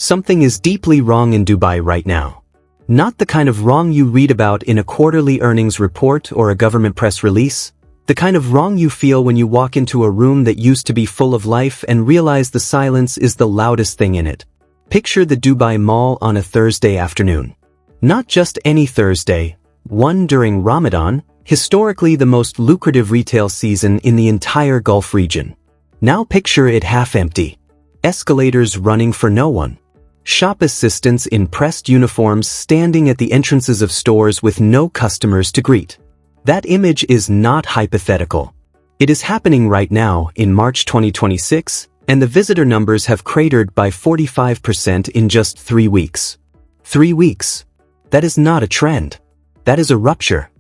Something is deeply wrong in Dubai right now. Not the kind of wrong you read about in a quarterly earnings report or a government press release. The kind of wrong you feel when you walk into a room that used to be full of life and realize the silence is the loudest thing in it. Picture the Dubai Mall on a Thursday afternoon. Not just any Thursday, one during Ramadan, historically the most lucrative retail season in the entire Gulf region. Now picture it half empty. Escalators running for no one. Shop assistants in pressed uniforms standing at the entrances of stores with no customers to greet. That image is not hypothetical. It is happening right now in March 2026, and the visitor numbers have cratered by 45% in just 3 weeks. 3 weeks. That is not a trend. That is a rupture.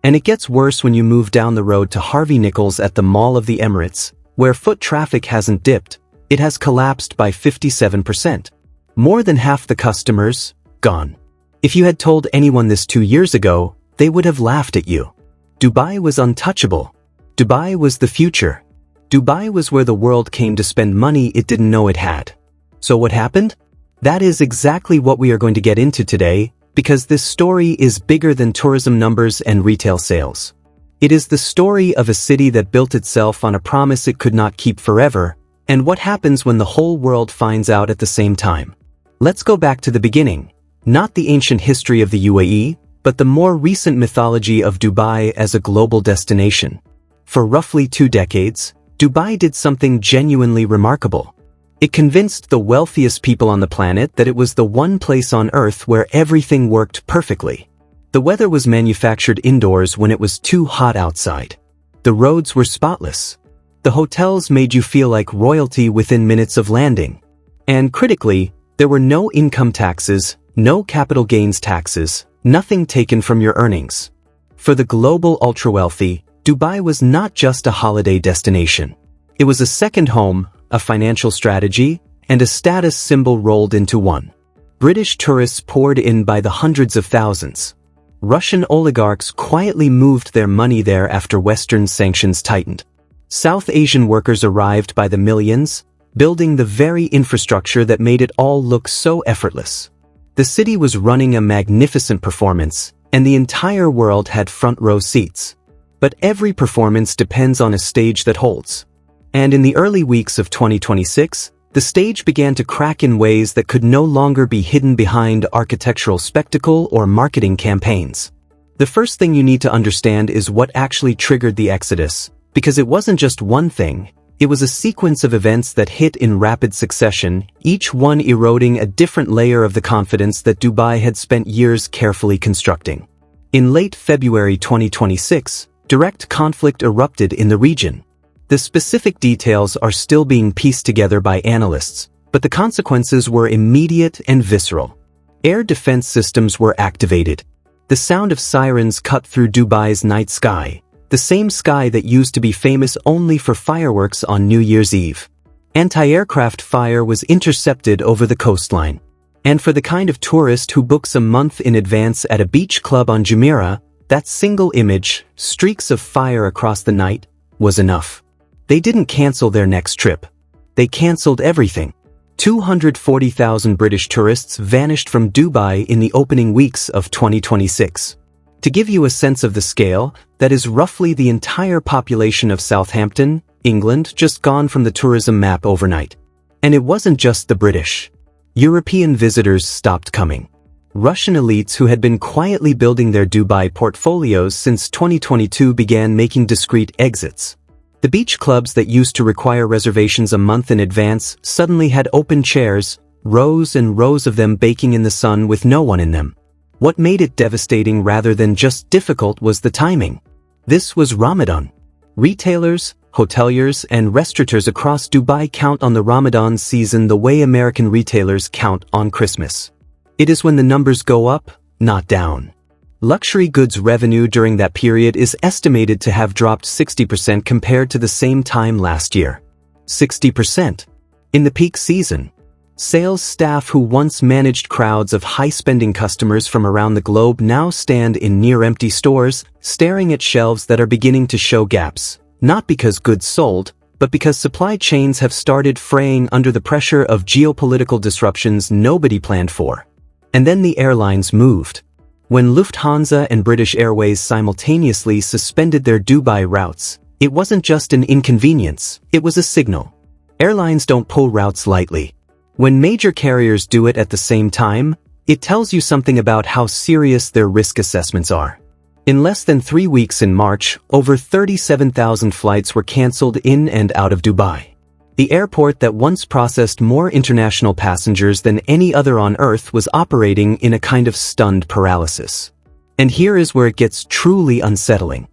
And it gets worse when you move down the road to Harvey Nichols at the Mall of the Emirates, where foot traffic hasn't dipped, it has collapsed by 57%. More than half the customers, gone. If you had told anyone this 2 years ago, they would have laughed at you. Dubai was untouchable. Dubai was the future. Dubai was where the world came to spend money it didn't know it had. So what happened? That is exactly what we are going to get into today, because this story is bigger than tourism numbers and retail sales. It is the story of a city that built itself on a promise it could not keep forever, and what happens when the whole world finds out at the same time. Let's go back to the beginning, not the ancient history of the UAE, but the more recent mythology of Dubai as a global destination. For roughly 2 decades, Dubai did something genuinely remarkable. It convinced the wealthiest people on the planet that it was the one place on Earth where everything worked perfectly. The weather was manufactured indoors when it was too hot outside. The roads were spotless. The hotels made you feel like royalty within minutes of landing. And critically, there were no income taxes, no capital gains taxes, nothing taken from your earnings. For the global ultra-wealthy, Dubai was not just a holiday destination. It was a second home, a financial strategy, and a status symbol rolled into one. British tourists poured in by the hundreds of thousands. Russian oligarchs quietly moved their money there after Western sanctions tightened. South Asian workers arrived by the millions, building the very infrastructure that made it all look so effortless. The city was running a magnificent performance, and the entire world had front-row seats. But every performance depends on a stage that holds. And in the early weeks of 2026, the stage began to crack in ways that could no longer be hidden behind architectural spectacle or marketing campaigns. The first thing you need to understand is what actually triggered the exodus, because it wasn't just one thing. It was a sequence of events that hit in rapid succession, each one eroding a different layer of the confidence that Dubai had spent years carefully constructing. In late February 2026, direct conflict erupted in the region. The specific details are still being pieced together by analysts, but the consequences were immediate and visceral. Air defense systems were activated. The sound of sirens cut through Dubai's night sky, the same sky that used to be famous only for fireworks on New Year's Eve. Anti-aircraft fire was intercepted over the coastline. And for the kind of tourist who books a month in advance at a beach club on Jumeirah, that single image, streaks of fire across the night, was enough. They didn't cancel their next trip. They canceled everything. 240,000 British tourists vanished from Dubai in the opening weeks of 2026. To give you a sense of the scale, that is roughly the entire population of Southampton, England, just gone from the tourism map overnight. And it wasn't just the British. European visitors stopped coming. Russian elites who had been quietly building their Dubai portfolios since 2022 began making discreet exits. The beach clubs that used to require reservations a month in advance suddenly had open chairs, rows and rows of them baking in the sun with no one in them. What made it devastating rather than just difficult was the timing. This was Ramadan. Retailers, hoteliers, and restaurateurs across Dubai count on the Ramadan season the way American retailers count on Christmas. It is when the numbers go up, not down. Luxury goods revenue during that period is estimated to have dropped 60% compared to the same time last year. 60%. In the peak season. Sales staff who once managed crowds of high-spending customers from around the globe now stand in near-empty stores, staring at shelves that are beginning to show gaps, not because goods sold, but because supply chains have started fraying under the pressure of geopolitical disruptions nobody planned for. And then the airlines moved. When Lufthansa and British Airways simultaneously suspended their Dubai routes, it wasn't just an inconvenience, it was a signal. Airlines don't pull routes lightly. When major carriers do it at the same time, it tells you something about how serious their risk assessments are. In less than 3 weeks in March, over 37,000 flights were cancelled in and out of Dubai. The airport that once processed more international passengers than any other on Earth was operating in a kind of stunned paralysis. And here is where it gets truly unsettling.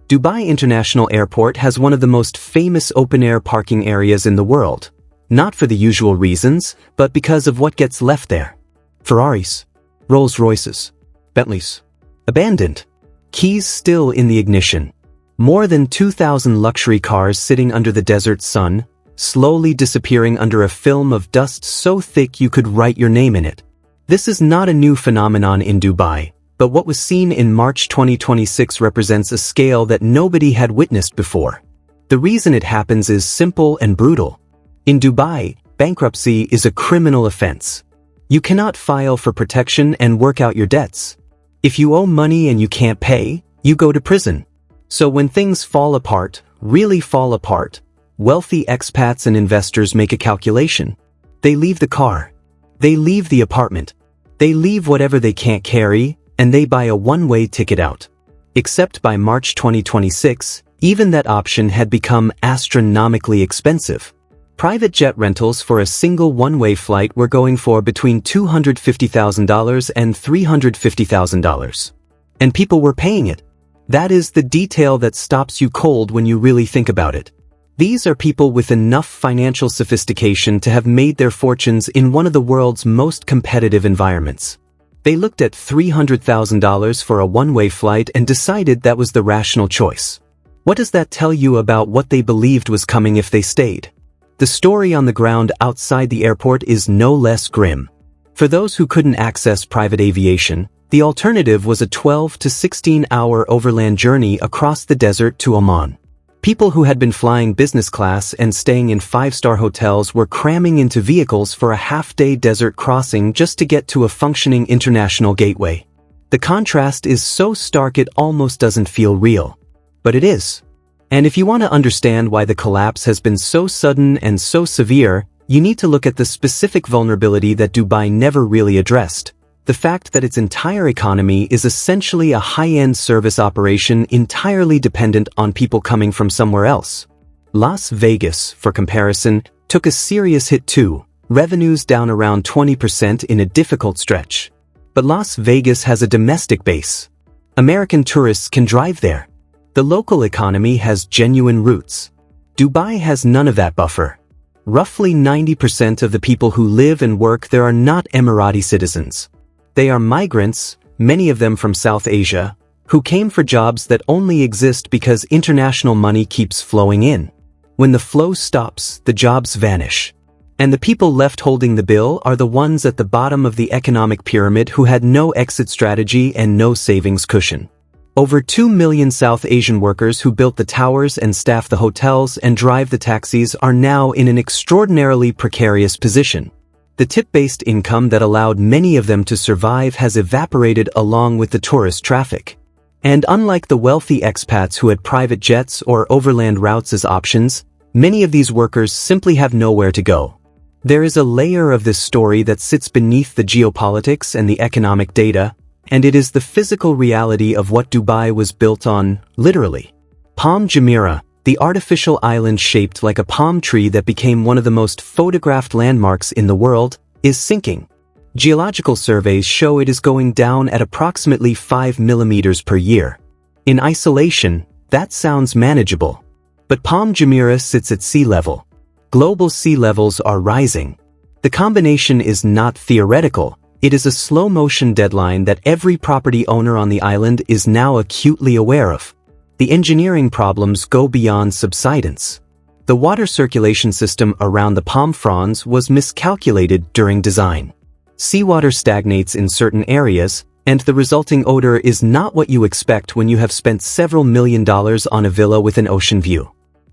Dubai International Airport has one of the most famous open-air parking areas in the world, not for the usual reasons, but because of what gets left there. Ferraris, Rolls-Royces, Bentleys, abandoned. Keys still in the ignition. More than 2,000 luxury cars sitting under the desert sun, slowly disappearing under a film of dust so thick you could write your name in it. This is not a new phenomenon in Dubai, but what was seen in March 2026 represents a scale that nobody had witnessed before. The reason it happens is simple and brutal. In Dubai, bankruptcy is a criminal offense. You cannot file for protection and work out your debts. If you owe money and you can't pay, you go to prison. So when things fall apart, really fall apart, wealthy expats and investors make a calculation. They leave the car. They leave the apartment. They leave whatever they can't carry, and they buy a one-way ticket out. Except by March 2026, even that option had become astronomically expensive. Private jet rentals for a single one-way flight were going for between $250,000 and $350,000. And people were paying it. That is the detail that stops you cold when you really think about it. These are people with enough financial sophistication to have made their fortunes in one of the world's most competitive environments. They looked at $300,000 for a one-way flight and decided that was the rational choice. What does that tell you about what they believed was coming if they stayed? The story on the ground outside the airport is no less grim. For those who couldn't access private aviation, the alternative was a 12 to 16-hour overland journey across the desert to Oman. People who had been flying business class and staying in 5-star hotels were cramming into vehicles for a half-day desert crossing just to get to a functioning international gateway. The contrast is so stark it almost doesn't feel real. But it is. And if you want to understand why the collapse has been so sudden and so severe, you need to look at the specific vulnerability that Dubai never really addressed. The fact that its entire economy is essentially a high-end service operation entirely dependent on people coming from somewhere else. Las Vegas, for comparison, took a serious hit too, revenues down around 20% in a difficult stretch. But Las Vegas has a domestic base. American tourists can drive there. The local economy has genuine roots. Dubai has none of that buffer. Roughly 90% of the people who live and work there are not Emirati citizens. They are migrants, many of them from South Asia, who came for jobs that only exist because international money keeps flowing in. When the flow stops, the jobs vanish. And the people left holding the bill are the ones at the bottom of the economic pyramid who had no exit strategy and no savings cushion. Over 2 million South Asian workers who built the towers and staff the hotels and drive the taxis are now in an extraordinarily precarious position. The tip-based income that allowed many of them to survive has evaporated along with the tourist traffic. And unlike the wealthy expats who had private jets or overland routes as options, many of these workers simply have nowhere to go. There is a layer of this story that sits beneath the geopolitics and the economic data, and it is the physical reality of what Dubai was built on, literally. Palm Jumeirah, the artificial island shaped like a palm tree that became one of the most photographed landmarks in the world, is sinking. Geological surveys show it is going down at approximately 5 millimeters per year. In isolation, that sounds manageable. But Palm Jumeirah sits at sea level. Global sea levels are rising. The combination is not theoretical. It is a slow-motion deadline that every property owner on the island is now acutely aware of. The engineering problems go beyond subsidence. The water circulation system around the palm fronds was miscalculated during design. Seawater stagnates in certain areas, and the resulting odor is not what you expect when you have spent several $1 million on a villa with an ocean view.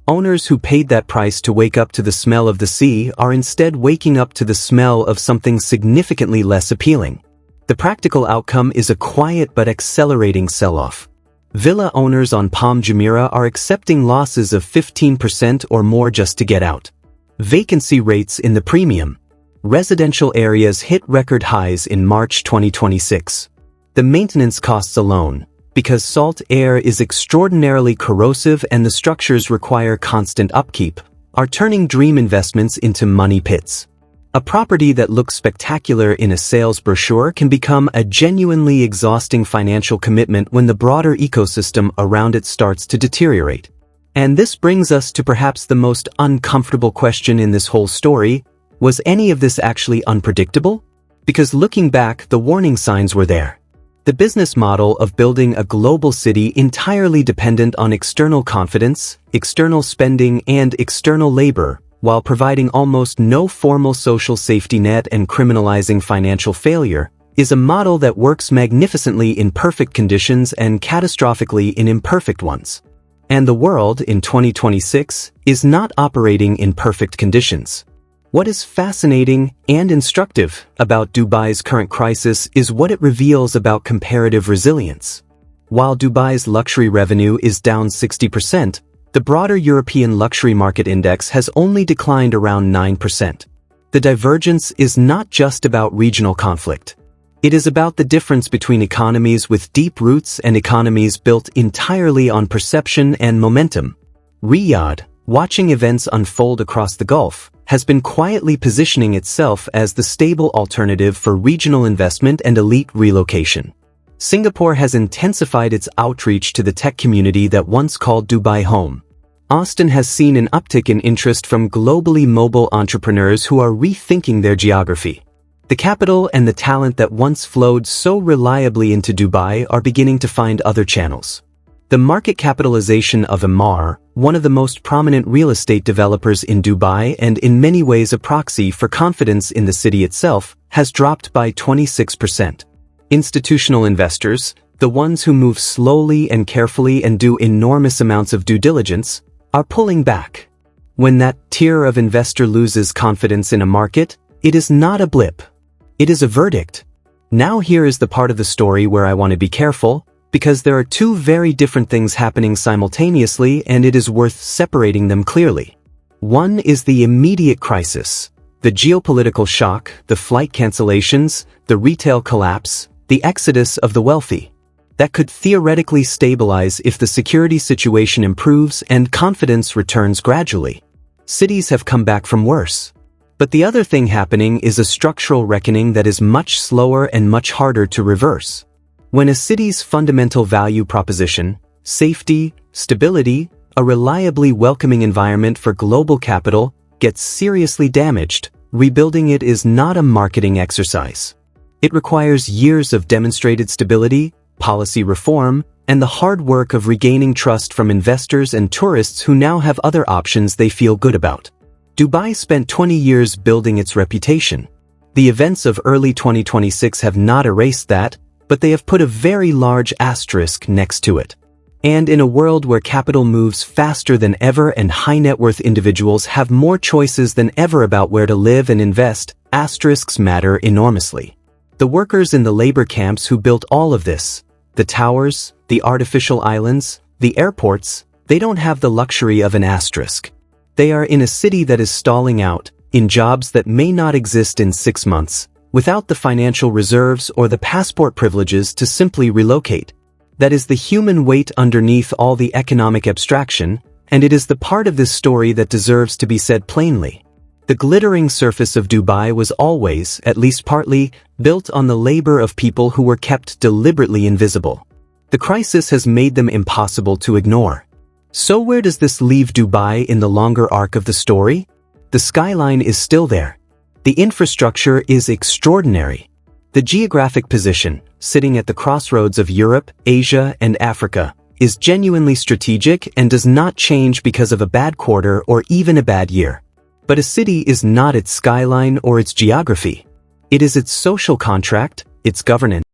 Owners who paid that price to wake up to the smell of the sea are instead waking up to the smell of something significantly less appealing. The practical outcome is a quiet but accelerating sell-off. Villa owners on Palm Jumeirah are accepting losses of 15% or more just to get out. Vacancy rates in the premium residential areas hit record highs in March 2026. The maintenance costs alone, because salt air is extraordinarily corrosive and the structures require constant upkeep, are turning dream investments into money pits. A property that looks spectacular in a sales brochure can become a genuinely exhausting financial commitment when the broader ecosystem around it starts to deteriorate. And this brings us to perhaps the most uncomfortable question in this whole story: was any of this actually unpredictable? Because looking back, the warning signs were there. The business model of building a global city entirely dependent on external confidence, external spending, and external labor, while providing almost no formal social safety net and criminalizing financial failure, is a model that works magnificently in perfect conditions and catastrophically in imperfect ones. And the world, in 2026, is not operating in perfect conditions. What is fascinating and instructive about Dubai's current crisis is what it reveals about comparative resilience. While Dubai's luxury revenue is down 60%, the broader European luxury market index has only declined around 9%. The divergence is not just about regional conflict. It is about the difference between economies with deep roots and economies built entirely on perception and momentum. Riyadh, watching events unfold across the Gulf, has been quietly positioning itself as the stable alternative for regional investment and elite relocation. Singapore has intensified its outreach to the tech community that once called Dubai home. Austin has seen an uptick in interest from globally mobile entrepreneurs who are rethinking their geography. The capital and the talent that once flowed so reliably into Dubai are beginning to find other channels. The market capitalization of Emaar, one of the most prominent real estate developers in Dubai and in many ways a proxy for confidence in the city itself, has dropped by 26%. Institutional investors, the ones who move slowly and carefully and do enormous amounts of due diligence, are pulling back. When that tier of investor loses confidence in a market, it is not a blip. It is a verdict. Now here is the part of the story where I want to be careful, because there are two very different things happening simultaneously and it is worth separating them clearly. One is the immediate crisis, the geopolitical shock, the flight cancellations, the retail collapse, the exodus of the wealthy. That could theoretically stabilize if the security situation improves and confidence returns gradually. Cities have come back from worse. But the other thing happening is a structural reckoning that is much slower and much harder to reverse. When a city's fundamental value proposition, safety, stability, a reliably welcoming environment for global capital, gets seriously damaged, rebuilding it is not a marketing exercise. It requires years of demonstrated stability, policy reform, and the hard work of regaining trust from investors and tourists who now have other options they feel good about. Dubai spent 20 years building its reputation. The events of early 2026 have not erased that, but they have put a very large asterisk next to it. And in a world where capital moves faster than ever and high-net-worth individuals have more choices than ever about where to live and invest, asterisks matter enormously. The workers in the labor camps who built all of this, the towers, the artificial islands, the airports, they don't have the luxury of an asterisk. They are in a city that is stalling out, in jobs that may not exist in 6 months, without the financial reserves or the passport privileges to simply relocate. That is the human weight underneath all the economic abstraction, and it is the part of this story that deserves to be said plainly. The glittering surface of Dubai was always, at least partly, built on the labor of people who were kept deliberately invisible. The crisis has made them impossible to ignore. So where does this leave Dubai in the longer arc of the story? The skyline is still there. The infrastructure is extraordinary. The geographic position, sitting at the crossroads of Europe, Asia, and Africa, is genuinely strategic and does not change because of a bad quarter or even a bad year. But a city is not its skyline or its geography. It is its social contract, its governance.